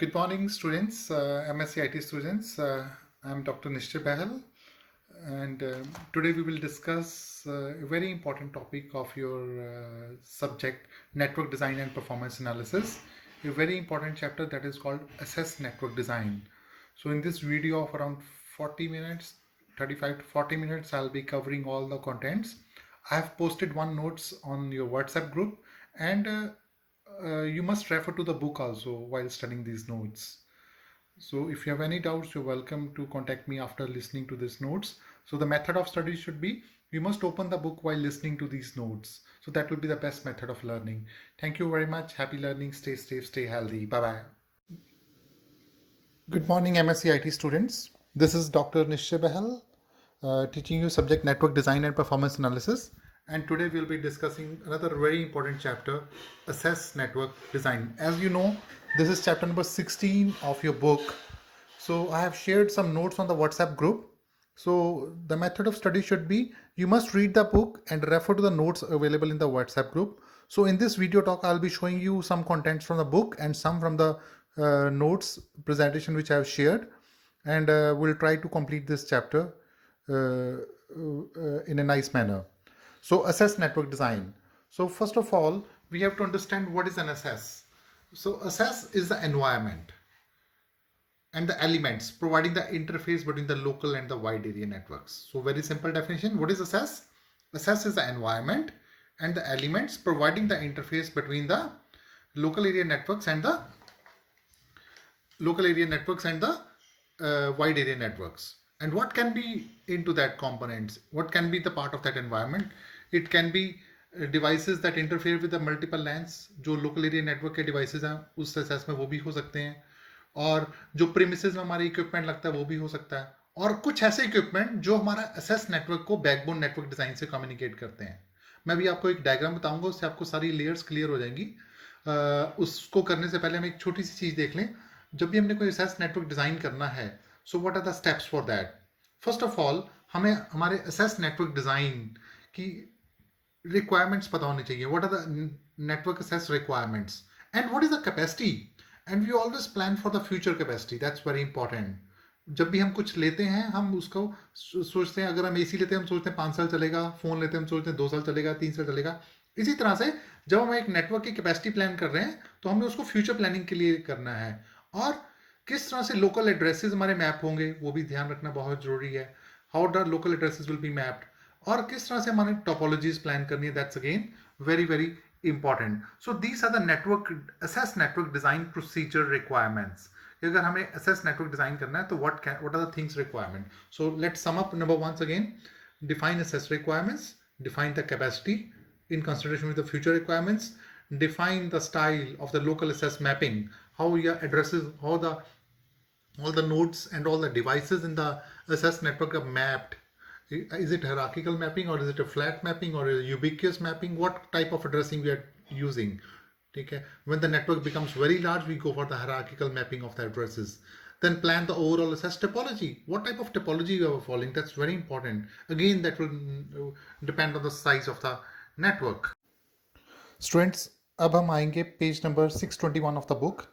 Good morning, students, MSc IT students. I'm Dr. Nishchhay Bahal, and today we will discuss a very important topic of your subject, network design and performance analysis. A very important chapter that is called Assess Network Design. So, in this video of around 40 minutes, 35 to 40 minutes, I'll be covering all the contents. I have posted one notes on your WhatsApp group, and you must refer to the book also while studying these notes. So if you have any doubts, you're welcome to contact me after listening to these notes. So the method of study should be you must open the book while listening to these notes. So that will be the best method of learning. Thank you very much. Happy learning. Stay safe, stay healthy. Bye bye. Good morning, MSc IT students. This is Dr. Nishchhay Bahal, teaching you subject network design and performance analysis. And today we'll be discussing another very important chapter, Assess Network Design. As you know, this is chapter number 16 of your book. So I have shared some notes on the WhatsApp group. So the method of study should be you must read the book and refer to the notes available in the WhatsApp group. So in this video talk, I'll be showing you some contents from the book and some from the notes presentation which I have shared, and we'll try to complete this chapter in a nice manner. So assess network design. So first of all, we have to understand what is an assess. So assess is the environment and the elements providing the interface between the local and the wide area networks. So very simple definition. What is assess? Assess is the environment and the elements providing the interface between the local area networks and the wide area networks. And what can be into that components? What can be the part of that environment? It can be devices that interfere with the multiple LANs. जो local area network के devices हैं उस assess में वो भी हो सकते हैं, और जो प्रीमिसेस में हमारे इक्विपमेंट लगता है वो भी हो सकता है, और कुछ ऐसे इक्विपमेंट जो हमारा एसएस नेटवर्क को बैकबोन नेटवर्क डिजाइन से कम्युनिकेट करते हैं. मैं भी आपको एक डायग्राम बताऊंगा, उससे आपको सारी लेयर्स क्लियर हो जाएंगी. उसको करने से पहले हम एक छोटी सी चीज देख लें. जब भी हमने कोई एसएस नेटवर्क डिजाइन करना है, so what are the steps for that. First of all हमें हमारे एसएस नेटवर्क डिजाइन की रिक्वायरमेंट्स पता होनी चाहिए. What are the network SS requirements and what is the capacity. And we always plan for the future capacity. That's very important. जब भी हम कुछ लेते हैं हम उसको सोचते हैं, अगर हम एसी लेते हैं हम सोचते हैं 5 साल चलेगा, फोन लेते हैं हम सोचते हैं 2 साल चलेगा, 3 साल चलेगा. इसी तरह से जब हम एक नेटवर्क की कैपेसिटी प्लान कर रहे हैं तो हमें उसको फ्यूचर प्लानिंग के लिए करना है. और किस तरह से लोकल एड्रेसेस हमारे मैप होंगे वो भी ध्यान रखना बहुत जरूरी है. How the local addresses will be mapped, और किस तरह से हमारे टोपोलॉजीज प्लान करनी है. That's again very very important. So these are the assess network design procedure requirements. अगर हमें assess network design करना है तो what are the things requirement. So let's sum up. Number once again, define assess requirements, define the capacity in consideration with the future requirements, define the style of the local assess mapping, how your addresses, how all the nodes and all the devices in the assess network are mapped. Is it hierarchical mapping or is it a flat mapping or a ubiquitous mapping? What type of addressing we are using? Okay. When the network becomes very large, we go for the hierarchical mapping of the addresses. Then plan the overall assess topology. What type of topology you are following? That's very important. Again, that will depend on the size of the network. Students, अब हम आएंगे page number 621 of the book.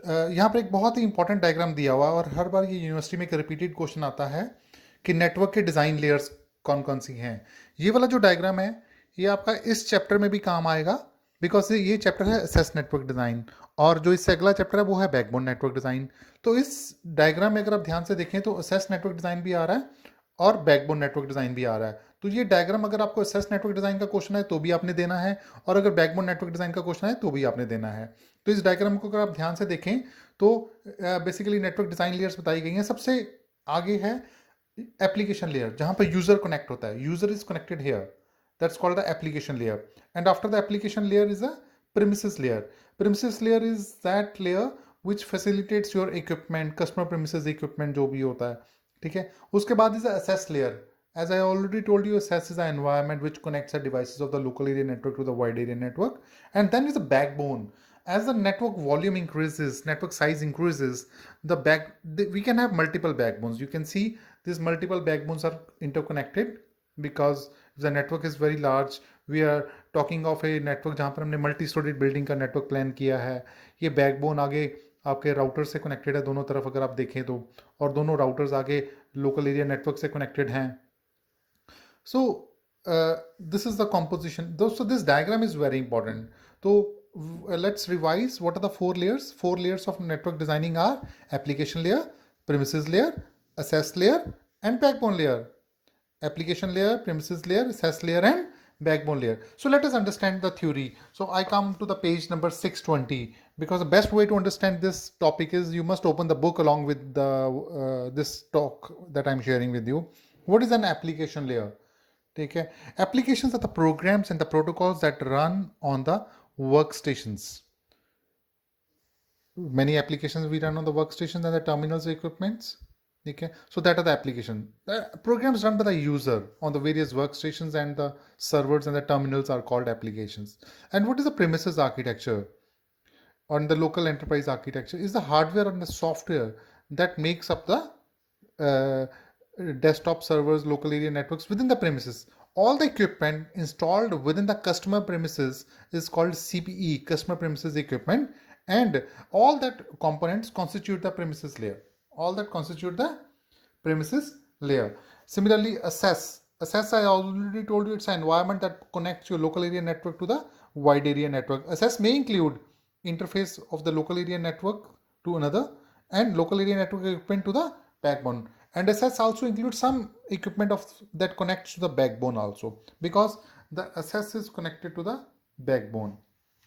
यहाँ पर एक बहुत ही important diagram दिया हुआ है और हर बार ये यूनिवर्सिटी में एक रिपीटेड क्वेश्चन आता है कि नेटवर्क के डिज़ाइन लेयर्स कौन कौन सी हैं. ये वाला जो डायग्राम है ये आपका इस चैप्टर में भी काम आएगा, बिकॉज ये चैप्टर है असेस नेटवर्क डिज़ाइन, और जो इससे अगला चैप्टर है वो है बैकबोन नेटवर्क डिज़ाइन. तो इस डायग्राम में अगर आप ध्यान से देखें तो असेस नेटवर्क डिज़ाइन भी आ रहा है और बैकबोन नेटवर्क डिज़ाइन भी आ रहा है. तो ये डायग्राम अगर आपको असेस नेटवर्क डिज़ाइन का क्वेश्चन है तो भी आपने देना है, और अगर बैकबोन नेटवर्क डिज़ाइन का क्वेश्चन है तो भी आपने देना है. तो इस डायग्राम को अगर आप ध्यान से देखें तो बेसिकली नेटवर्क डिज़ाइन लेयर्स बताई गई हैं. सबसे आगे है एप्लीकेशन लेयर, जहां पर यूजर कनेक्ट होता है. User is connected here, that's called the application layer. And after the application layer is a premises layer. Premises layer is that layer which facilitates your equipment, customer premises equipment जो भी होता है. ठीक है. उसके बाद is assess layer. As I already told you, assess is an environment which connects the devices of the local area network to the wide area network. And then is the backbone. As the network volume increases, network size increases, we can have multiple backbones. You can see these multiple backbones are interconnected because if the network is very large, we are talking of a network जहाँ पर हमने multi-storied building का network plan किया है. ये backbone आगे आपके router से कनेक्टेड है दोनों तरफ अगर आप देखें तो, और दोनों राउटर्स आगे लोकल एरिया नेटवर्क से कनेक्टेड हैं. So this is the composition. So this diagram is very important. So let's revise. What are the four layers? Four layers of network designing are application layer, premises layer, access layer, and backbone layer. Application layer, premises layer, access layer, and backbone layer. So let us understand the theory. So I come to the page number 620, because the best way to understand this topic is you must open the book along with the this talk that I'm sharing with you. What is an application layer? ठीक है. Applications are the programs and the protocols that run on the workstations. Many applications we run on the workstations and the terminals equipments. Okay, so that are the application. The programs run by the user on the various workstations, and the servers and the terminals are called applications. And what is the premises architecture on the local enterprise architecture? Is the hardware and the software that makes up the desktop servers, local area networks within the premises. All the equipment installed within the customer premises is called CPE, customer premises equipment, and all that components constitute the premises layer. All that constitute the premises layer. Similarly, access. Access, I already told you, it's an environment that connects your local area network to the wide area network. Access may include interface of the local area network to another, and local area network equipment to the backbone. And access also includes some equipment of that connects to the backbone also, because the access is connected to the backbone,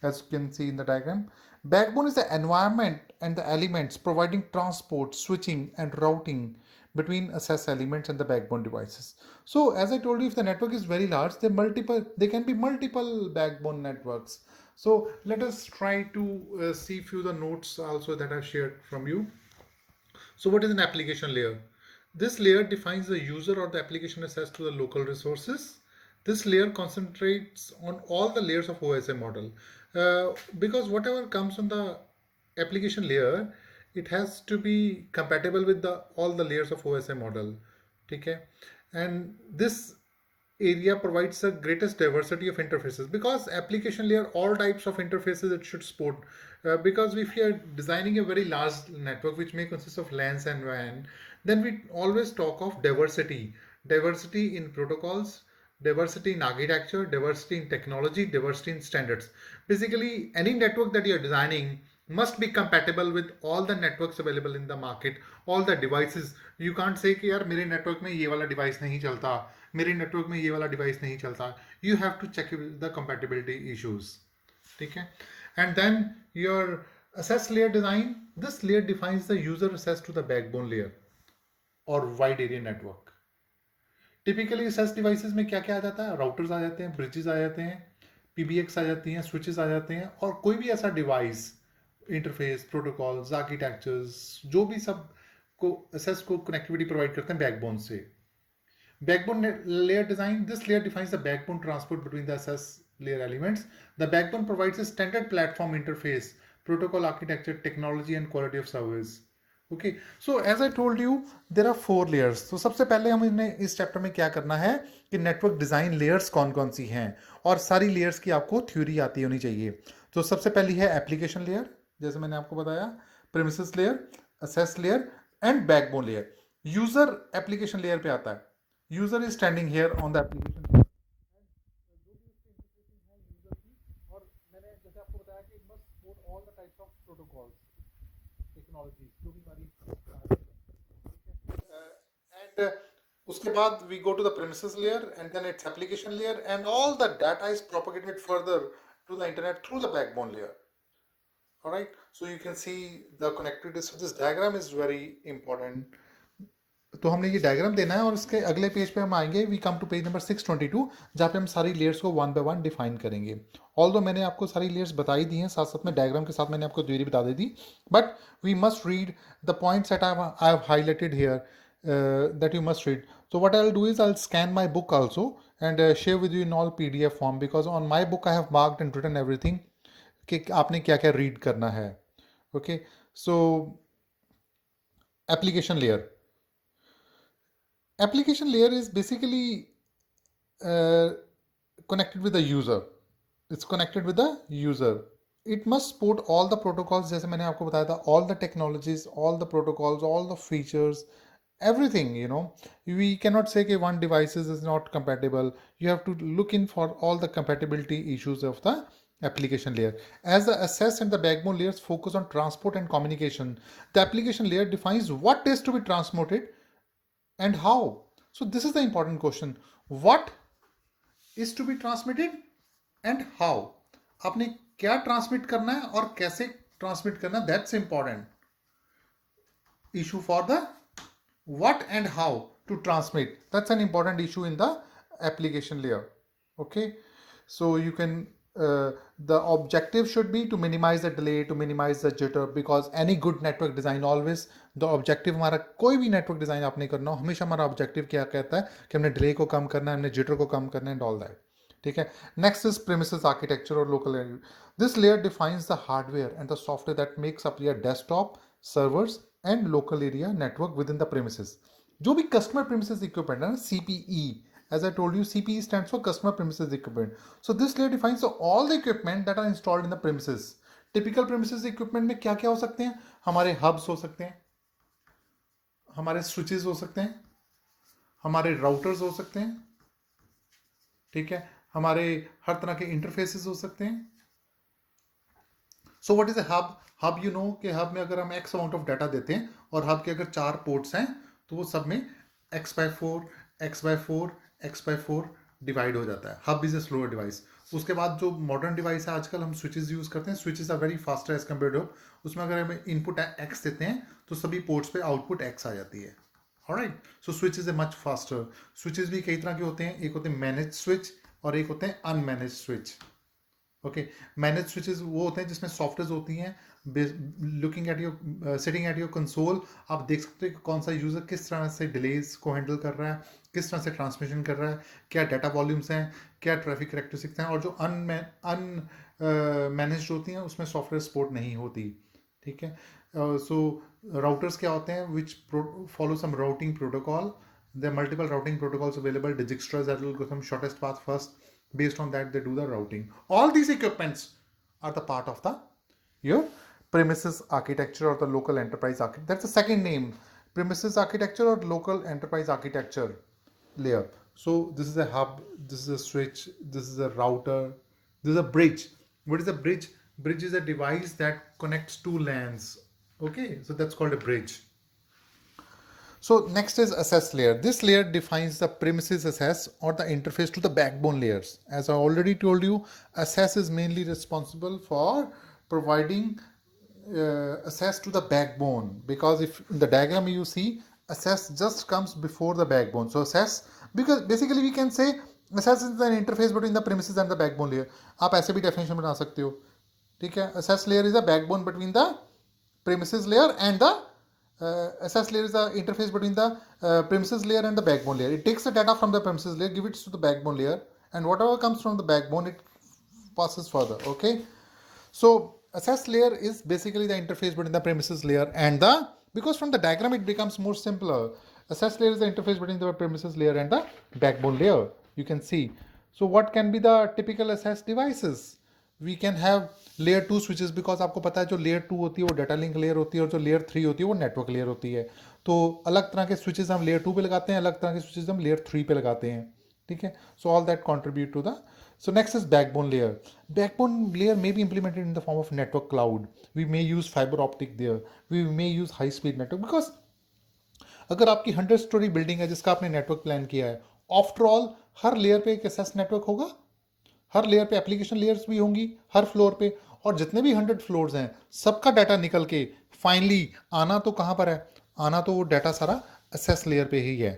as you can see in the diagram. Backbone is the environment and the elements providing transport, switching, and routing between access elements and the backbone devices. So as I told you, if the network is very large, there can be multiple backbone networks. So let us try to see few of the notes also that I've shared from you. So what is an application layer? This layer defines the user or the application access to the local resources. This layer concentrates on all the layers of OSI model, because whatever comes on the application layer, it has to be compatible with the all the layers of OSI model. Okay, and this area provides the greatest diversity of interfaces, because application layer all types of interfaces it should support, because if you are designing a very large network which may consist of LANs and WAN, then we always talk of diversity in protocols, diversity in architecture, diversity in technology, diversity in standards. Basically any network that you are designing must be compatible with all the networks available in the market, all the devices. You can't say कि यार मेरे network में ये वाला device नहीं चलता, मेरे network में ये वाला device नहीं चलता. You have to check the compatibility issues. ठीक है? And then your access layer design. This layer defines the user access to the backbone layer or wide area network. Typically access devices में क्या क्या आ जाता है? Routers आ जाते हैं, bridges आ जाते हैं, पीबीएक्स आ जाती हैं, स्विचेस आ जाते हैं, और कोई भी ऐसा डिवाइस, इंटरफेस, प्रोटोकॉल्स, आर्किटेक्चर्स, जो भी सब को एसएस को कनेक्टिविटी प्रोवाइड करते हैं बैकबोन से. Backbone layer design. This layer defines the backbone transport between the SS layer elements. The backbone provides a standard platform interface, protocol architecture, technology, and quality of service. Okay, so as I told you, there are four layers. So सबसे पहले हमें इस chapter में क्या करना है कि network design layers कौन कौन सी हैं, और सारी लेयर्स की आपको थ्योरी आती होनी चाहिए. तो सबसे पहली है एप्लीकेशन लेयर, जैसे मैंने आपको बताया, premises layer, access layer, and backbone layer. User application layer पे आता है. User is standing here on the application, और मैंने जैसे आपको बताया कि must support all the types of protocols, technology जो भी हमारी एंड उसके बाद we go to the premises layer, and then it's application layer, and all the data is propagated further to the internet through the backbone layer. All right, so you can see the connectivity. So this diagram is very important. तो हमने ये diagram देना है, और इसके अगले page पे हम आएंगे. We come to page number 622, जहाँ पे हम सारी लेयर्स को वन बाय वन डिफाइन करेंगे. ऑल्दो मैंने आपको सारी लेयर्स बताई दी हैं, साथ साथ में डायग्राम के साथ मैंने आपको थ्योरी बता दी थी, but we must read the points that I have highlighted here, that you must read. So what I'll do is I'll scan my book also and share with you in all PDF form, because on my book I have marked and written everything कि आपने क्या क्या read करना है. Okay, so application layer. Application layer is basically connected with the user. It's connected with the user it must support all the protocols, जैसे मैंने आपको बताया था, all the technologies, all the protocols, all the features, everything, you know. We cannot say that one device is not compatible. You have to look in for all the compatibility issues of the application layer. As the access and the backbone layers focus on transport and communication, the application layer defines what is to be transmitted and how. So this is the important question. What is to be transmitted and how? आपने क्या transmit करना है और कैसे transmit करना है, that's important issue for the what and how to transmit. That's an important issue in the application layer. Okay, so you can the objective should be to minimize the delay, to minimize the jitter, because any good network design always the objective, हमारा कोई भी network design आपने करना हो, हमेशा हमारा objective क्या कहता है कि हमने डिले को कम करना है, हमने जिटर को कम करना है, एंड ऑल दैट. ठीक है. नेक्स्ट इज प्रीमिसेस आर्किटेक्चर और local area. This layer defines the hardware and the software that makes up your desktop, servers and local area network with in the premises. जो भी customer premises equipment है ना, CPE, as I told you, CPE stands for customer premises equipment. So this layer defines all the equipment that are installed in the premises. Typical premises equipment में क्या क्या हो सकते हैं? हमारे hubs हो सकते हैं, हमारे switches हो सकते हैं, हमारे routers हो सकते हैं, ठीक है, हमारे हर तरह के इंटरफेसेस हो सकते हैं. So what is a hub? Hub you know कि हब में अगर हम एक्स अमाउंट ऑफ डाटा देते हैं और हब के अगर 4 पोर्ट्स हैं तो वो सब में x/4 x/4 x/4 डिवाइड हो जाता है. Hub is a slower device. उसके बाद जो मॉडर्न डिवाइस है आजकल हम स्विचेस यूज करते हैं. Switches are very faster as compare to, उसमें अगर हम इनपुट x देते हैं तो सभी पोर्ट्स पे आउटपुट x आ जाती है. Alright, so switch is a much faster. Switches भी कई तरह के होते हैं. एक होते हैं मैनेज स्विच और एक होते हैं unmanaged switch. Okay, manage switches वो होते हैं जिसमें सॉफ्टवेयर होती हैं. Looking at your sitting at your console, आप देख सकते हैं कि कौन सा यूजर किस तरह से डिलेज को हैंडल कर रहा है, किस तरह से ट्रांसमिशन कर रहा है, क्या डाटा वॉल्यूम्स हैं, क्या ट्रैफिक करेक्टरिस्टिक्स हैं. और जो मैनेज होती हैं उसमें सॉफ्टवेयर सपोर्ट नहीं होती. ठीक है. सो राउटर्स क्या होते हैं, which follow some routing protocol. There are multiple routing protocols available. Dijkstra that will go some shortest path first. Based on that, they do the routing. All these equipments are the part of the your premises architecture or the local enterprise architecture. That's the second name, premises architecture or local enterprise architecture layer. So this is a hub, this is a switch, this is a router, this is a bridge. What is a bridge? Bridge is a device that connects two LANs. Okay, so that's called a bridge. So next is access layer. This layer defines the premises access or the interface to the backbone layers. As I already told you, access is mainly responsible for providing access to the backbone, because if in the diagram you see, access just comes before the backbone. So access, because basically we can say access is an interface between the premises and the backbone layer. आप ऐसे भी definition बना सकते हो. ठीक है. Access layer is a backbone between the premises layer and the access layer is the interface between the premises layer and the backbone layer. It takes the data from the premises layer, give it to the backbone layer, and whatever comes from the backbone, it passes further. Okay, so access layer is basically the interface between the premises layer and the, because from the diagram it becomes more simpler. Access layer is the interface between the premises layer and the backbone layer. You can see. So what can be the typical access devices? We can have layer 2 switches, because आपको पता है जो layer 2 होती है वो data link layer होती है और जो लेयर 3 होती है वो नेटवर्क लेयर होती है. तो अलग तरह के स्विचेस हम लेयर 2 पे लगाते हैं, अलग तरह के स्विचेस हम लेयर 3 पे लगाते हैं. ठीक है. So all that contribute to the. So next is backbone layer. Backbone layer may be implemented in the form of network cloud. We may use fiber optic there. We may use high speed network, because अगर आपकी 100 story building है जिसका आपने network plan किया है, after all हर layer पे एक SS network होगा, हर लेयर पे एप्लीकेशन लेयर्स भी होंगी हर फ्लोर पे, और जितने भी 100 फ्लोर्स हैं सबका डाटा निकल के फाइनली आना तो कहाँ पर है, आना तो वो डाटा सारा एसएस लेयर पे ही है.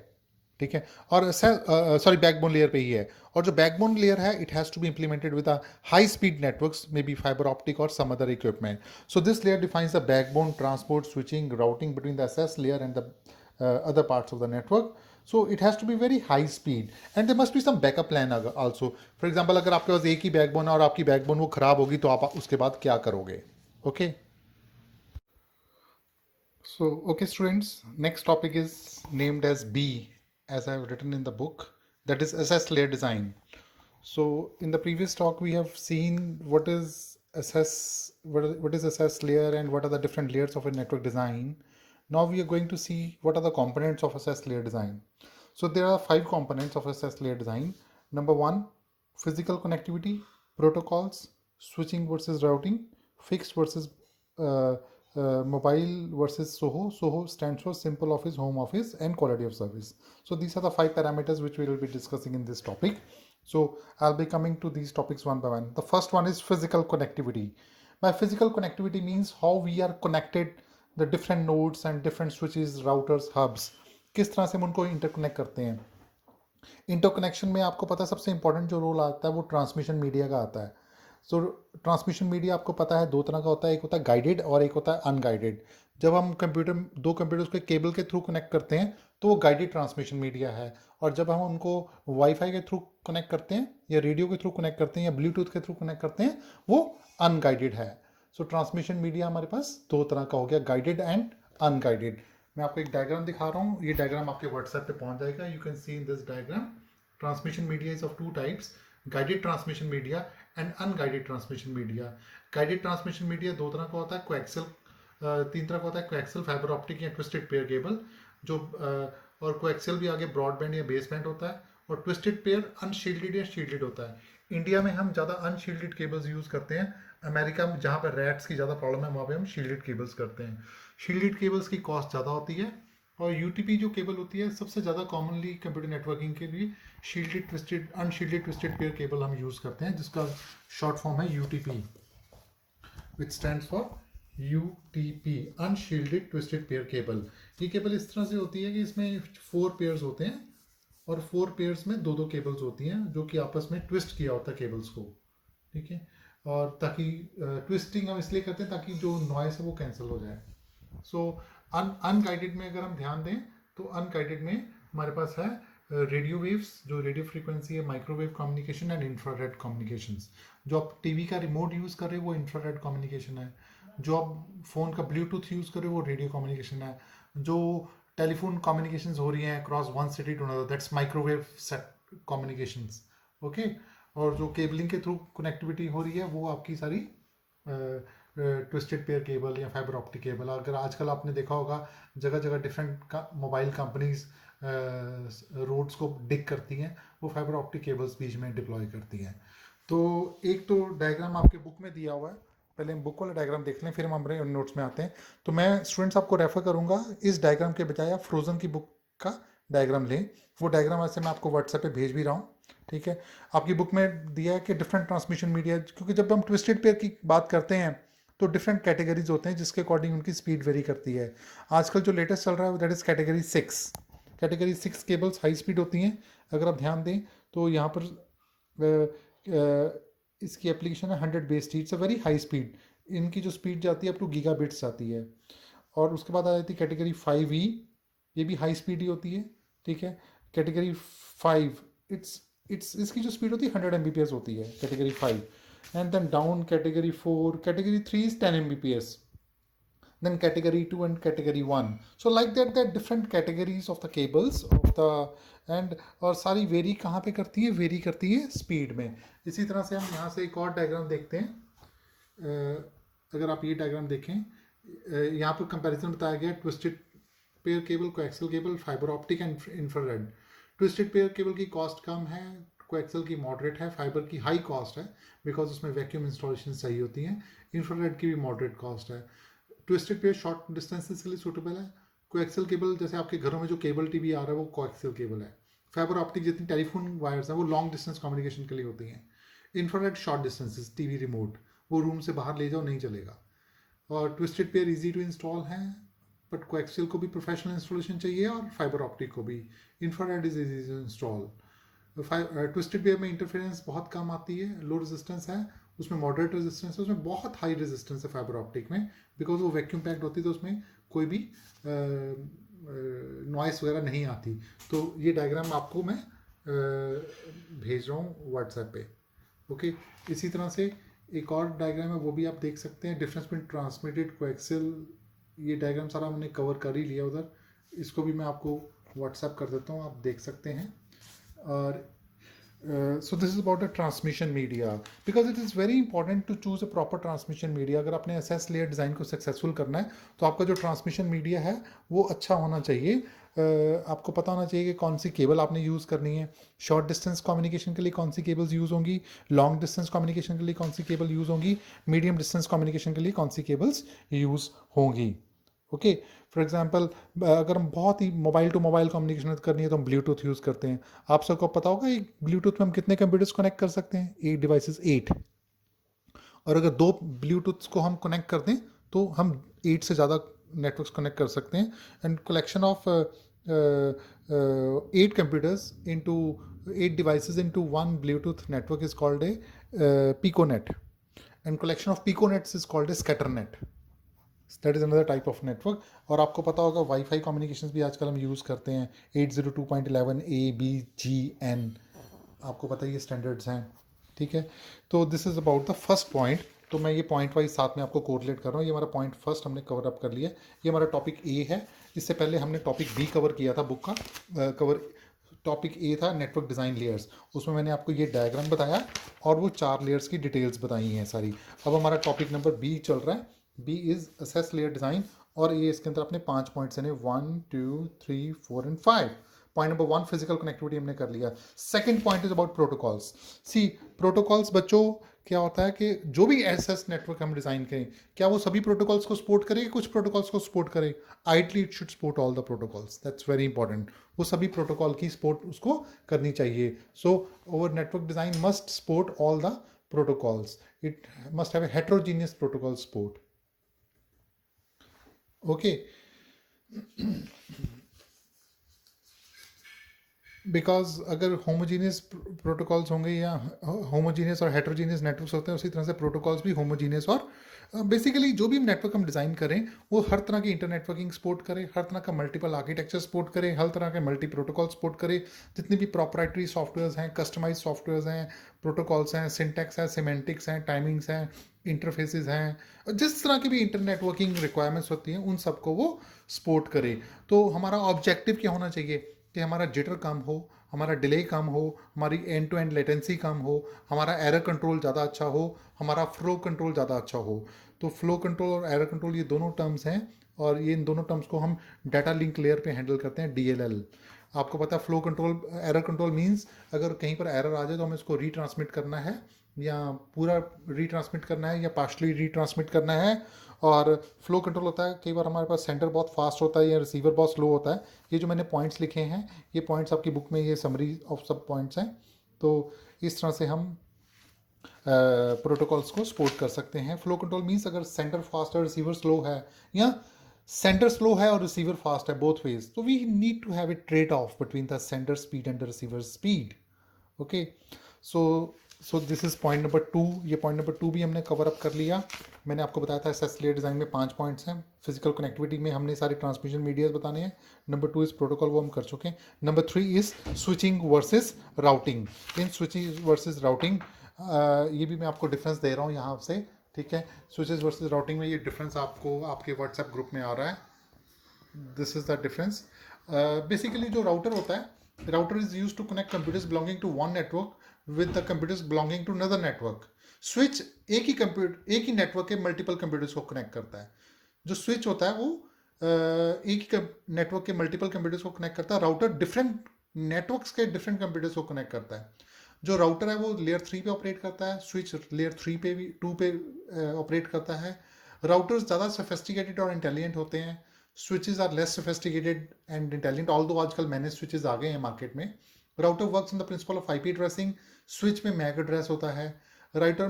ठीक है. और सॉरी बैकबोन लेयर पे ही है. और जो बैकबोन लेयर है it has to be implemented with a high speed networks, may be fiber optic और some other equipment. So this layer defines the backbone, transport, switching, routing between the access layer and the other parts of the network. So it has to be very high speed and there must be some backup plan also. For example, अगर आपके पास एक ही backbone है और आपकी backbone वो खराब होगी तो आप उसके बाद क्या करोगे. Okay. So okay students, next topic is named as B, as I have written in the book, that is access layer design. So in the previous talk we have seen what is assess what is SS layer and what are the different layers of a network design. Now we are going to see what are the components of SS layer design. So there are 5 components of SS layer design. Number 1, physical connectivity, protocols, switching versus routing, fixed versus uh, mobile versus SOHO. SOHO stands for simple office, home office, and quality of service. So these are the 5 parameters which we will be discussing in this topic. So I'll be coming to these topics one by one. The first one is physical connectivity. By physical connectivity means how we are connected, the different nodes and different switches, routers, hubs. किस तरह से हम उनको interconnect करते हैं. Interconnection में आपको पता है सबसे इंपॉर्टेंट जो रोल आता है वो ट्रांसमिशन मीडिया का आता है. सो ट्रांसमिशन मीडिया आपको पता है 2 तरह का होता है, एक होता है गाइडेड और एक होता है अनगाइडेड. जब हम दो कंप्यूटर्स के केबल के थ्रू कनेक्ट करते हैं तो वो गाइडेड ट्रांसमिशन मीडिया है, और जब हम उनको वाईफाई के थ्रू कनेक्ट करते हैं या रेडियो के थ्रू कनेक्ट करते हैं या ब्लूटूथ के थ्रू कनेक्ट करते हैं वो अनगाइडेड है. सो ट्रांसमिशन मीडिया हमारे पास 2 तरह का हो गया, गाइडेड एंड अनगाइडेड. मैं आपको एक डायग्राम दिखा रहा हूँ, ये डायग्राम आपके व्हाट्सएप पे पहुंच जाएगा. You can see in this diagram transmission media is of 2 types, guided transmission media and unguided transmission media. Guided transmission media 2 तरह का होता है, कोएक्सियल 3 तरह का होता है, कोएक्सियल, फाइबर ऑप्टिक या ट्विस्टेड पेयर केबल. जो और कोएक्सियल भी आगे ब्रॉडबैंड या बेसबैंड होता है, और ट्विस्टेड पेयर अनशील्डेड या शील्डेड होता है. इंडिया में हम ज़्यादा अनशील्डेड केबल्स यूज़ करते हैं. अमेरिका में जहाँ पर रैट्स की ज़्यादा प्रॉब्लम है वहाँ पे हम शील्डेड केबल्स करते हैं. शील्डेड केबल्स की कॉस्ट ज़्यादा होती है, और यूटीपी जो केबल होती है सबसे ज़्यादा कॉमनली कंप्यूटर नेटवर्किंग के लिए shielded twisted unshielded twisted pair cable हम यूज़ करते हैं, जिसका शॉर्ट फॉर्म है UTP, which stands for UTP, unshielded twisted pair cable. ये केबल इस तरह से होती है कि इसमें 4 पेयर्स होते हैं और 4 पेयर्स में 2-2 केबल्स होती हैं जो कि आपस में ट्विस्ट किया होता है केबल्स को. ठीक है, और ताकि ट्विस्टिंग हम इसलिए करते हैं ताकि जो नॉइस है वो कैंसिल हो जाए. सो अनगाइडेड में अगर हम ध्यान दें तो अनगाइडेड में हमारे पास है रेडियो वेव्स, जो रेडियो फ्रीक्वेंसी है, microwave communication and infrared communications. जो आप टीवी का रिमोट यूज़ कर रहे हो वो इंफ्रारेड कम्युनिकेशन है. जो आप फ़ोन का ब्लूटूथ यूज़ कर रहे हो वो रेडियो कम्युनिकेशन है. जो टेलीफोन कम्युनिकेशंस हो रही हैं across one city to another, that's microwave set communications. Okay, और जो केबलिंग के थ्रू कनेक्टिविटी हो रही है वो आपकी सारी ट्विस्टेड पेयर केबल या फाइबर ऑप्टिक केबल. अगर आजकल आपने देखा होगा जगह जगह डिफरेंट मोबाइल कंपनीज रोड्स को डिग करती हैं, वो फाइबर ऑप्टिक केबल्स बीच में डिप्लॉय करती हैं. तो एक तो डायग्राम आपके बुक में दिया हुआ है, पहले हम बुक वाला डायग्राम देख लें फिर हम हमारे नोट्स में आते हैं. तो मैं स्टूडेंट्स आपको रेफर करूंगा इस डायग्राम के बजाय आप फ्रोजन की बुक का डायग्राम लें. वो डायग्राम ऐसे मैं आपको व्हाट्सएप पे भेज भी रहा हूँ. ठीक है, आपकी बुक में दिया है कि डिफरेंट ट्रांसमिशन मीडिया, क्योंकि जब हम ट्विस्टेड पेयर की बात करते हैं तो डिफरेंट कैटेगरीज होते हैं जिसके अकॉर्डिंग उनकी स्पीड वेरी करती है. आजकल जो लेटेस्ट चल रहा है that is category 6. Category 6 cables high speed होती हैं. अगर आप ध्यान दें तो यहाँ पर इसकी एप्लीकेशन है 100 base T. It's a very high speed. इनकी जो स्पीड जाती है अप टू गीगा बिट्स जाती है. और उसके बाद आ जाती है कैटेगरी 5E, ये भी हाई स्पीड ही होती है. ठीक है, कैटेगरी 5 इट्स इसकी जो स्पीड होती है 100 Mbps होती है category 5. And then down category 4, category 3 is 10 Mbps, then category 2 and category 1. So like that there are different categories of the cables of the, and और सारी वेरी कहाँ पे करती है, वेरी करती है स्पीड में. इसी तरह से हम यहाँ से एक और डायग्राम देखते हैं. अगर आप ये डायग्राम देखें, यहाँ पर कंपैरिजन बताया गया twisted pair cable, coaxial cable, fibre optic and infrared. Twisted pair cable की कॉस्ट कम है, कोएक्सियल की मॉडरेट है, फाइबर की हाई कॉस्ट है बिकॉज उसमें वैक्यूम इंस्टॉलेशन सही होती हैं. इंफ्रारेड की भी मॉडरेट कॉस्ट है. ट्विस्टेड पेयर शॉर्ट डिस्टेंसेस के लिए सूटेबल है. कोएक्सियल केबल जैसे आपके घरों में जो केबल टीवी आ रहा है वो कोएक्सियल केबल है. फाइबर ऑप्टिक जितनी टेलीफोन वायर्स हैं वो लॉन्ग डिस्टेंस कम्युनिकेशन के लिए होती हैं. Infrared short distances, TV remote वो रूम से बाहर ले जाओ नहीं चलेगा. और twisted pair easy to install हैं, बट कोएक्सियल को भी प्रोफेशनल इंस्टॉलेशन चाहिए और फाइबर ऑप्टिक को भी. Infrared is easy to install. Twisted pair में इंटरफेरेंस बहुत कम आती है, लो रेजिस्टेंस है, उसमें मॉडरेट रेजिस्टेंस है, उसमें बहुत हाई रेजिस्टेंस है फाइबर ऑप्टिक में बिकॉज वो वैक्यूम पैक्ड होती है तो उसमें कोई भी नॉइस वगैरह नहीं आती. तो ये डायग्राम आपको मैं भेज रहा हूँ व्हाट्सएप पे. ओके, इसी तरह से एक और डायग्राम है वो भी आप देख सकते हैं, डिफरेंस बिटवीन ट्रांसमिटेड कोएक्सियल. ये डायग्राम सारा हमने कवर कर ही लिया उधर, इसको भी मैं आपको व्हाट्सएप कर देता हूँ, आप देख सकते हैं. और So this is about the transmission media, because it is very important to choose a proper transmission media. अगर आपने SS layer design को successful करना है तो आपका जो transmission media है वो अच्छा होना चाहिए. आपको पता होना चाहिए कि कौन सी केबल आपने यूज़ करनी है, शॉर्ट डिस्टेंस कम्युनिकेशन के लिए कौन सी केबल्स यूज़ होंगी, लॉन्ग डिस्टेंस कम्युनिकेशन के लिए कौन सी केबल यूज़ होंगी, मीडियम डिस्टेंस कम्युनिकेशन के लिए कौन सी केबल्स यूज़ होंगी. ओके, फॉर एग्जांपल अगर हम बहुत ही मोबाइल टू मोबाइल कम्युनिकेशन करनी है तो हम ब्लूटूथ यूज़ करते हैं. आप सबको पता होगा एक ब्लूटूथ में हम कितने कंप्यूटर्स कनेक्ट कर सकते हैं, 8 डिवाइसेस 8. और अगर दो ब्लूटूथ को हम कनेक्ट कर दें तो हम 8 से ज़्यादा नेटवर्क्स कनेक्ट कर सकते हैं. And collection of 8 computers into 8 devices into one Bluetooth network is called a piconet, and collection of piconets is called a scatternet. That is another type of network. और आपको पता होगा वाईफाई कम्युनिकेशंस भी आजकल हम यूज़ करते हैं, 802.11a, b, g, n. आपको पता है ये स्टैंडर्ड्स हैं. ठीक है, तो this is about the first point. तो मैं ये पॉइंट वाइज साथ में आपको कोरिलेट कर रहा हूँ. ये हमारा पॉइंट फर्स्ट हमने कवर अप कर लिया. ये हमारा टॉपिक ए है. इससे पहले हमने टॉपिक बी कवर किया था बुक का. कवर टॉपिक ए था नेटवर्क डिज़ाइन लेयर्स. उसमें मैंने आपको ये डायग्राम बताया और वो 4 लेयर्स की डिटेल्स बताई हैं सारी. अब हमारा टॉपिक नंबर बी चल रहा है. B is access layer design, और ये इसके अंदर अपने 5 पॉइंट्स हैं, 1 2 3 4 and 5. Point number 1 physical connectivity हमने कर लिया. Second point is about protocols. See protocols बच्चों क्या होता है कि जो भी एसएस नेटवर्क हम डिज़ाइन करें, क्या वो सभी प्रोटोकॉल्स को सपोर्ट करे, कुछ प्रोटोकॉल्स को सपोर्ट करे? Ideally it should support all the protocols. That's very important. वो सभी प्रोटोकॉल की सपोर्ट उसको करनी चाहिए. So over network design must support all the protocols. It must have a heterogeneous protocol support. Okay, because अगर homogeneous protocols होंगे या homogeneous और हेट्रोजीनियस नेटवर्क्स होते हैं, उसी तरह से प्रोटोकॉल्स भी होमोजीनियस. और बेसिकली जो भी नेटवर्क हम डिज़ाइन करें वो हर तरह की इंटर नेटवर्किंग सपोर्ट करे, हर तरह का मल्टीपल आर्किटेक्चर सपोर्ट करे, हर तरह के मल्टी प्रोटोकॉल सपोर्ट करे. जितने भी प्रॉपराइटरी सॉफ्टवेयर्स हैं, कस्टमाइज सॉफ्टवेयर्स हैं, प्रोटोकॉल्स हैं, सिंटैक्स है, सिमेंटिक्स हैं, टाइमिंग्स हैं, इंटरफेसेस हैं, जिस तरह की भी इंटर नेटवर्किंग रिक्वायरमेंट्स होती हैं उन सबको वो सपोर्ट करे. तो हमारा ऑब्जेक्टिव क्या होना चाहिए कि हमारा जिटर कम हो, हमारा डिले कम हो, हमारी एंड टू एंड लेटेंसी कम हो, हमारा एरर कंट्रोल ज़्यादा अच्छा हो, हमारा फ्लो कंट्रोल ज़्यादा अच्छा हो. तो फ्लो कंट्रोल और एरर कंट्रोल ये दोनों टर्म्स हैं, और ये इन दोनों टर्म्स को हम डाटा लिंक लेयर पे हैंडल करते हैं, DLL. आपको पता है flow control, error control means अगर कहीं पर एरर आ जाए तो हमें इसको रीट्रांसमिट करना है, या पूरा रीट्रांसमिट करना है, या पार्शली रीट्रांसमिट करना है. और फ्लो कंट्रोल होता है कई बार हमारे पास सेंडर बहुत फास्ट होता है या रिसीवर बहुत स्लो होता है. ये जो मैंने पॉइंट्स लिखे हैं, ये पॉइंट्स आपकी बुक में ये समरी ऑफ सब पॉइंट्स हैं. तो इस तरह से हम प्रोटोकॉल्स को सपोर्ट कर सकते हैं. फ्लो कंट्रोल मीन्स अगर सेंडर फास्ट है, रिसीवर स्लो है, या सेंडर स्लो है और रिसीवर फास्ट है, बोथ वेज, तो we need to have a trade off between the sender speed and the receiver speed. Okay, so this is point number 2. ये point number 2 भी हमने cover up कर लिया. मैंने आपको बताया था एसएस लेयर डिज़ाइन में 5 पॉइंट्स हैं. फिजिकल कनेक्टिविटी में हमने सारे ट्रांसमिशन मीडियाज बताने हैं. नंबर 2 इज़ प्रोटोकॉल, वो हम कर चुके हैं. Number 3 is switching versus routing. In switching versus routing ये भी मैं आपको डिफरेंस दे रहा हूँ यहाँ से. ठीक है, स्विचेस वर्सेस राउटिंग में ये डिफरेंस आपको आपके व्हाट्सएप ग्रुप में आ रहा है. This is the difference. Basically जो राउटर होता है, router is used to connect computers belonging to one network with the computers belonging to another network. Switch एक ही नेटवर्क के मल्टीपल कंप्यूटर्स को कनेक्ट करता है. जो स्विच होता है वो एक ही नेटवर्क के मल्टीपल कंप्यूटर्स को कनेक्ट करता है. राउटर डिफरेंट नेटवर्क्स के डिफरेंट कंप्यूटर्स को कनेक्ट करता है. जो राउटर है वो लेयर 3 पे ऑपरेट करता है, स्विच लेयर 3 पे भी 2 पे ऑपरेट करता है. राउटर्स ज़्यादा सोफिस्टिकेटेड और इंटेलिजेंट होते हैं. Switches are less sophisticated and intelligent, although आजकल मैनेज स्विचेस आ गए हैं मार्केट में. Router works on the principle of IP addressing. Switch में मैक एड्रेस होता है. राउटर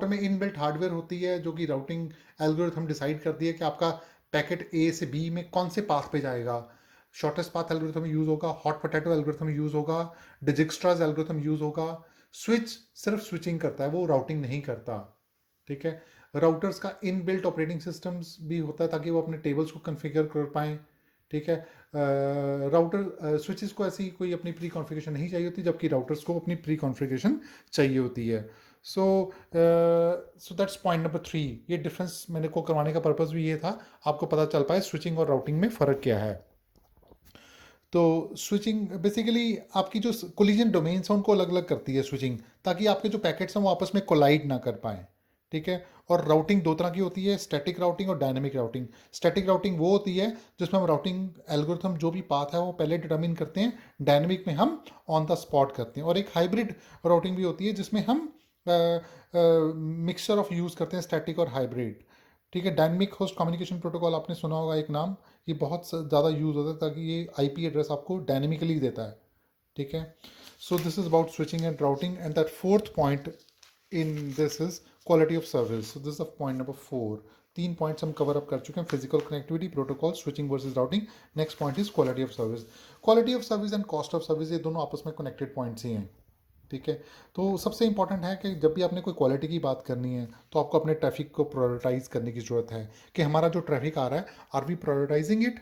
में इनबिल्ट हार्डवेयर होती है जो कि राउटिंग एल्गोरिथम डिसाइड करती है कि आपका पैकेट ए से बी में कौन से पाथ पे जाएगा. शॉर्टेस्ट पाथ एल्गोरिथम यूज़ होगा, हॉट पोटैटो एल्गोरिथम यूज़ होगा, डिजिक्स्ट्राज एल्गोरिथम यूज़ होगा. स्विच सिर्फ स्विचिंग करता है, वो राउटिंग नहीं करता. ठीक है, राउटर्स का इनबिल्ट ऑपरेटिंग सिस्टम्स भी होता है ताकि वो अपने टेबल्स को कॉन्फ़िगर कर पाएँ. ठीक है, राउटर स्विचेस को ऐसी कोई अपनी प्री कॉन्फ़िगरेशन नहीं चाहिए होती, जबकि राउटर्स को अपनी प्री कॉन्फ़िगरेशन चाहिए होती है. So that's point number 3. ये डिफरेंस मैंने को करवाने का पर्पज़ भी ये था, आपको पता चल पाए स्विचिंग और राउटिंग में फ़र्क क्या है. तो स्विचिंग बेसिकली आपकी जो कोलिजन डोमेन्स हैं उनको अलग अलग करती है स्विचिंग, ताकि आपके जो पैकेट्स हैं वो आपस में कोलाइड ना कर पाएँ, ठीक है। और राउटिंग दो तरह की होती है, स्टैटिक राउटिंग और डायनेमिक राउटिंग। स्टैटिक राउटिंग वो होती है जिसमें हम राउटिंग एल्गोरिथम जो भी पाथ है वो पहले डिटर्मिन करते हैं, डायनेमिक में हम ऑन द स्पॉट करते हैं। और एक हाइब्रिड राउटिंग भी होती है जिसमें हम मिक्सचर ऑफ यूज़ करते हैं, स्टैटिक और हाइब्रिड, ठीक है। डायनेमिक होस्ट कम्युनिकेशन प्रोटोकॉल आपने सुना होगा एक नाम, ये बहुत ज़्यादा यूज़ होता है ताकि ये आईपी एड्रेस आपको डायनेमिकली देता है, ठीक है। So this is about switching and routing, and that fourth point in this is quality of service. So this is point number 4। 3 points हम कवर अप कर चुके हैं, physical connectivity, protocol, switching versus routing. Next point is quality of service. Quality of service and cost of service, ये दोनों आपस में connected points ही हैं, ठीक है। तो सबसे इंपॉर्टेंट है कि जब भी आपने कोई क्वालिटी की बात करनी है तो आपको अपने ट्रैफिक को प्रायोरिटाइज करने की ज़रूरत है कि हमारा जो ट्रैफिक आ रहा है, आर वी प्रायोरिटाइजिंग इट,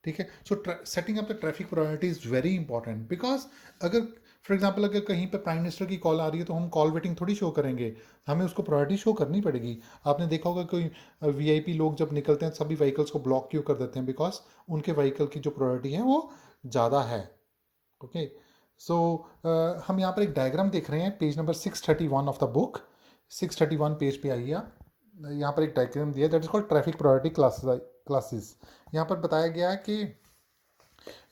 ठीक है। So setting up the traffic priority is very important, because अगर फॉर एग्जाम्पल अगर कहीं पर प्राइम मिनिस्टर की कॉल आ रही है तो हम कॉल वेटिंग थोड़ी शो करेंगे, हमें उसको प्रायोरिटी शो करनी पड़ेगी। आपने देखा होगा कोई वीआईपी लोग जब निकलते हैं सभी व्हीकल्स को ब्लॉक क्यों कर देते हैं, बिकॉज उनके व्हीकल की जो प्रायोरिटी है वो ज़्यादा है, ओके। सो हम यहाँ पर एक डायग्राम देख रहे हैं, page number 631 of the book. 631 page पे आइए आप। यहाँ पर एक डायग्राम दिया that is called traffic priority classes. यहाँ पर बताया गया है कि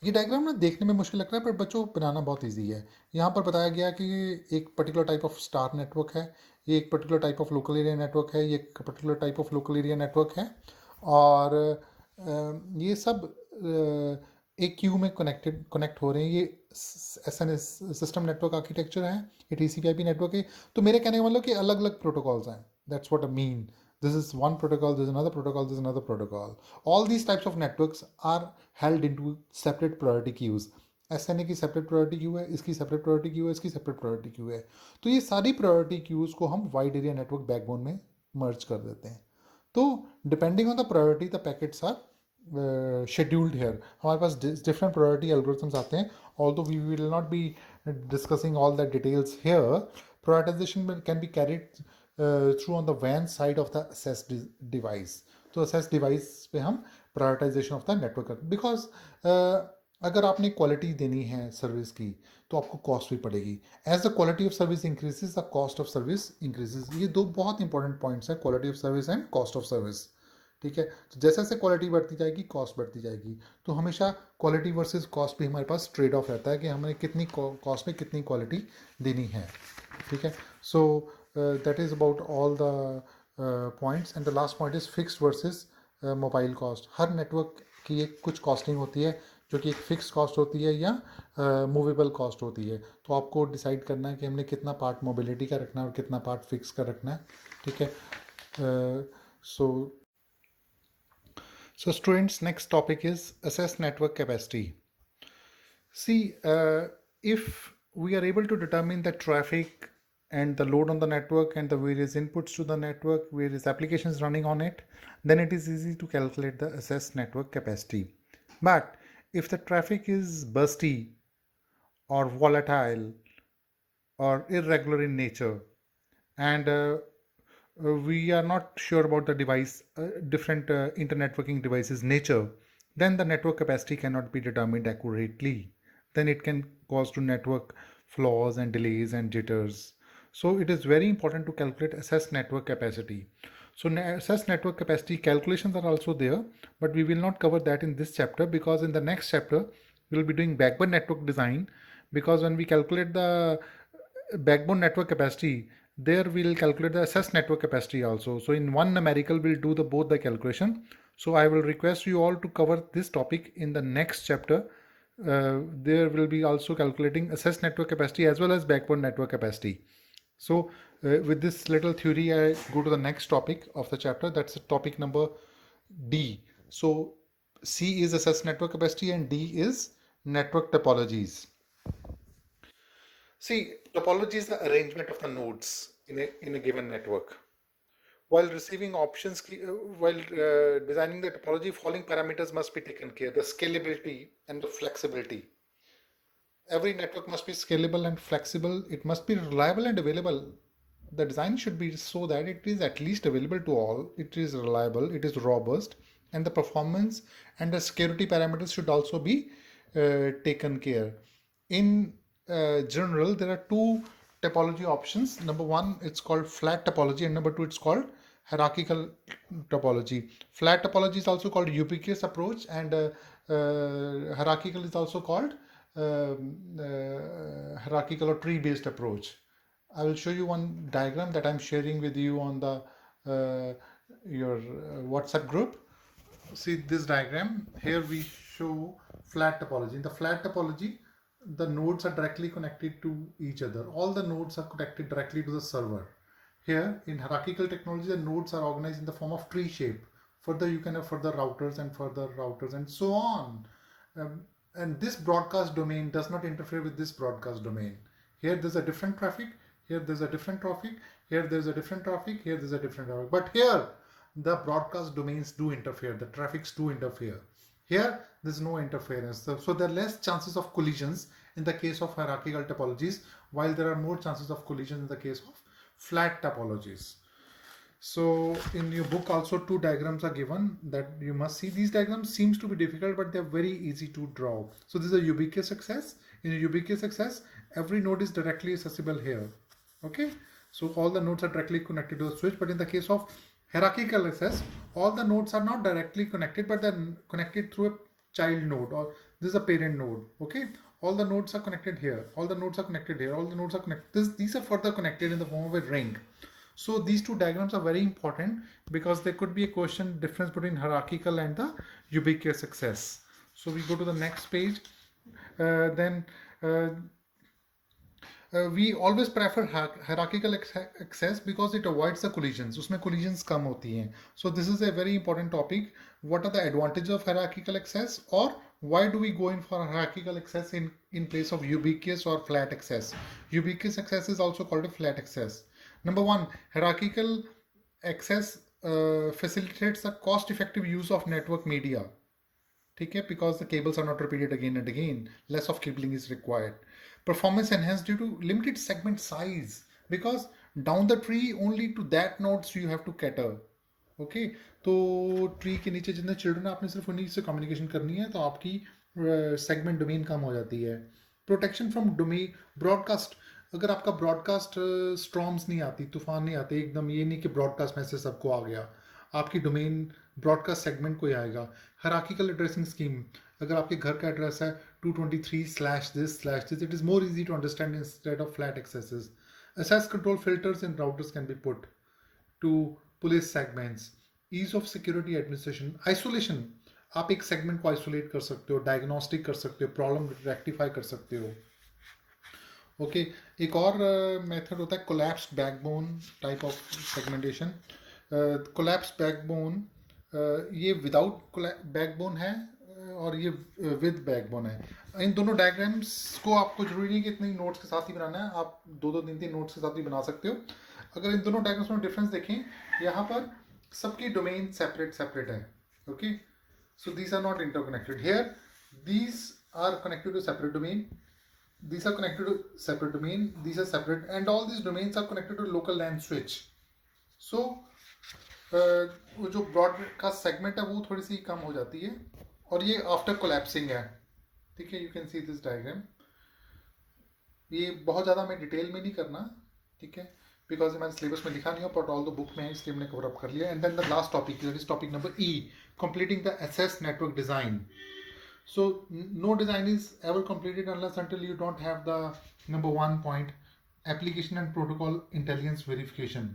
ये डायग्राम ना देखने में मुश्किल लग रहा है पर बच्चों बनाना बहुत इजी है। यहाँ पर बताया गया कि एक particular type of star network है, ये एक particular type of local area network है, ये एक particular type of local area network है। और ये सब एक क्यू में कनेक्ट हो रहे हैं। ये S N S system network architecture है, ये T C P I P network है। तो मेरे कहने का मतलब कि अलग अलग प्रोटोकॉल्स हैं, that's what I mean. This is one protocol, this is another protocol, this is another protocol. All these types of networks are held into separate priority queues. SNA की separate priority queue है, इसकी separate priority queue है, इसकी separate priority queue है। तो ये सारी priority queues को हम wide area network backbone में merge कर देते हैं। तो depending on the priority, the packets are scheduled here. हमारे पास different priority algorithms आते हैं, although we will not be discussing all the details here. Prioritization can be carried through on the WAN side of the access device. तो access device पे हम prioritization of the network करते हैं, because अगर आपने quality देनी है service की तो आपको कॉस्ट भी पड़ेगी। As the quality of service increases the cost of service increases. ये दो बहुत इंपॉर्टेंट पॉइंट्स हैं, quality of service and cost of service, ठीक है। तो जैसे जैसे क्वालिटी बढ़ती जाएगी कॉस्ट बढ़ती जाएगी। तो हमेशा क्वालिटी वर्सेस कॉस्ट पे हमारे पास ट्रेड ऑफ रहता है कि हमें कितनी कॉस्ट पे कितनी क्वालिटी देनी है, ठीक है। So that is about all the points, and the last point is fixed versus mobile cost. Her network की एक कुछ कॉस्टिंग होती है जो कि एक फिक्स कॉस्ट होती है या मूवेबल कॉस्ट होती है। तो आपको डिसाइड करना है कि हमने कितना पार्ट मोबिलिटी का रखना है और कितना पार्ट फिक्स का रखना है, ठीक है। So students, next topic is assess network capacity. See, if we are able to determine the traffic and the load on the network and the various inputs to the network, various applications running on it, then it is easy to calculate the assess network capacity. But if the traffic is bursty or volatile or irregular in nature, and we are not sure about the device, different internetworking devices nature, then the network capacity cannot be determined accurately. Then it can cause to network flaws and delays and jitters. So it is very important to calculate assess network capacity. So assess network capacity calculations are also there, but we will not cover that in this chapter, because in the next chapter we will be doing backbone network design. Because when we calculate the backbone network capacity, there we'll calculate the assess network capacity also. So in one numerical we'll do the both the calculation. So I will request you all to cover this topic in the next chapter. There will be also calculating assess network capacity as well as backbone network capacity. So with this little theory, I go to the next topic of the chapter. That's topic number D. So C is assess network capacity and D is network topologies. See, topology is the arrangement of the nodes in a given network. While receiving options, while designing the topology, following parameters must be taken care: the scalability and the flexibility. Every network must be scalable and flexible. It must be reliable and available. The design should be so that it is at least available to all. It is reliable, it is robust, and the performance and the security parameters should also be taken care. In general, there are two topology options. Number one, it's called flat topology, and number two, it's called hierarchical topology. Flat topology is also called ubiquitous approach, and hierarchical is also called hierarchical or tree-based approach. I will show you one diagram that I'm sharing with you on the your WhatsApp group. See this diagram. Here we show flat topology. In the flat topology, the nodes are directly connected to each other. All the nodes are connected directly to the server. Here in hierarchical technology, the nodes are organized in the form of tree shape. Further, you can have further routers and so on. And this broadcast domain does not interfere with this broadcast domain. Here there's a different traffic, here there's a different traffic, here there's a different traffic, here there's a different traffic. But here the broadcast domains do interfere, the traffics do interfere. Here there's no interference. So there are less chances of collisions in the case of hierarchical topologies, while there are more chances of collisions in the case of flat topologies. So in your book also two diagrams are given that you must see. These diagrams seems to be difficult, but they're very easy to draw. So this is a ubiquitous access. In a ubiquitous access, every node is directly accessible here. Okay, so all the nodes are directly connected to the switch. But in the case of hierarchical access, all the nodes are not directly connected, but they're connected through a child node, or this is a parent node. Okay, all the nodes are connected here, all the nodes are connected here, all the nodes are connected. These are further connected in the form of a ring. So these two diagrams are very important because there could be a question difference between hierarchical and the ubiquitous access. So we go to the next page. We always prefer hierarchical access because it avoids the collisions. उसमें collisions कम होती हैं. So this is a very important topic. What are the advantages of hierarchical access, or why do we go in for hierarchical access in place of ubiquitous or flat access? Ubiquitous access is also called a flat access. Number one, hierarchical access facilitates the cost-effective use of network media. Okay, because the cables are not repeated again and again, less of cabling is required. Performance enhanced due to limited segment size, because down the tree only to that nodes you have to cater. Okay, तो tree के नीचे जितने children आपने सिर्फ उन्हीं से communication करनी है, तो आपकी सेगमेंट डोमेन कम हो जाती है. Protection from domain broadcast. अगर आपका ब्रॉडकास्ट स्ट्रॉम्स नहीं आती, तूफान नहीं आते एकदम, ये नहीं कि ब्रॉडकास्ट मैसेज सबको आ गया, आपकी डोमेन ब्रॉडकास्ट सेगमेंट को ही आएगा. हराकीकल एड्रेसिंग स्कीम. अगर आपके घर का एड्रेस है 223/this/this, it is more easy to understand instead of flat accesses. Access control filters in routers can be put to police segments. Ease of security administration. Isolation. आप एक segment को isolate कर सकते हो, डायग्नोस्टिक कर सकते हो, प्रॉब्लम रेक्टिफाई कर सकते हो. ओके, एक और मेथड होता है collapsed backbone type of segmentation. Collapsed backbone, ये विदाउट बैकबोन है और ये विद बैकबोन है. इन दोनों डायग्राम्स को आपको जरूरी नहीं कि इतने नोट्स के साथ ही बनाना है, आप 2-3 नोट्स के साथ भी बना सकते हो. अगर इन दोनों डायग्राम्स में डिफरेंस देखें, यहाँ पर सबकी डोमेन सेपरेट है. Okay, so these are not interconnected. Here these are connected to separate domain, these are connected to separate domain, these are separate, and all these domains are connected to local LAN switch. So वो जो broadcast segment है वो थोड़ी सी कम हो जाती है, और ये आफ्टर कोलैप्सिंग है. ठीक है, you can see this diagram. ये बहुत ज़्यादा मैं डिटेल में नहीं करना, ठीक है, बिकॉज हमारे सिलेबस में लिखा नहीं हो, बट ऑल द बुक में है, इसलिए हमने कवर अप कर लिया. And then the last topic, that is topic number E, completing the SS network design. So no design is ever completed unless until you don't have the number one point, application and protocol intelligence verification.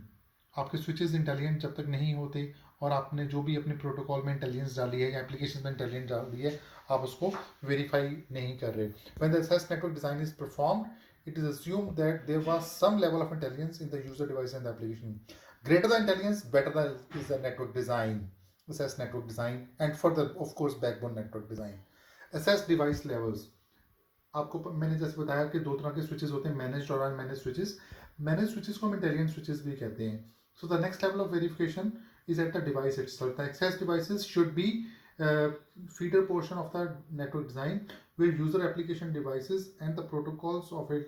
आपके switches intelligent जब तक नहीं होते और आपने जो भी अपने प्रोटोकॉल में इंटेलिजेंस डाली है या एप्लीकेशन में इंटेलिजेंस डाल दी है, आप उसको वेरीफाई नहीं कर रहे. When the SS network design is performed, it is assumed that there was some level of intelligence in the user device and the application. Greater the intelligence, better is the network design, SS network design, and further of course backbone network design. SS device levels. आपको मैंने जैसे बताया कि दो तरह के switches होते हैं, मैनेज्ड और अनमैनेज्ड स्विचेस. मैनेज्ड स्विचेस को हम इंटेलिजेंट स्विचेस भी कहते हैं. So the next level of verification is at the device itself. The access devices should be feeder portion of the network design where user application devices and the protocols of a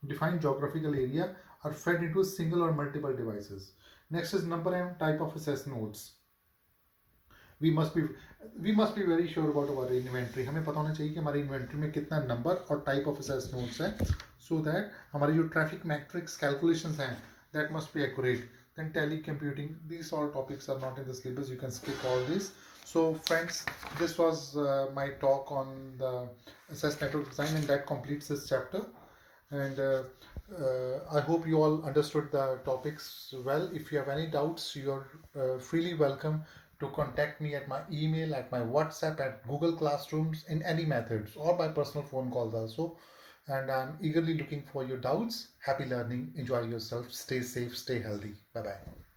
defined geographical area are fed into single or multiple devices. Next is number and type of SS nodes. we must be we must be very sure about our inventory. हमें पता होना चाहिए कि हमारी inventory में कितना number और type of access nodes है, so that हमारी जो traffic metrics calculations हैं, that must be accurate. Then telecommuting, these all topics are not in the syllabus, you can skip all this. So friends, this was my talk on the access network design, and that completes this chapter. And I hope you all understood the topics well. If you have any doubts, you're freely welcome to contact me at my email, at my WhatsApp, at Google Classrooms, in any methods, or by personal phone calls also. And I'm eagerly looking for your doubts. Happy learning. Enjoy yourself. Stay safe. Stay healthy. Bye bye.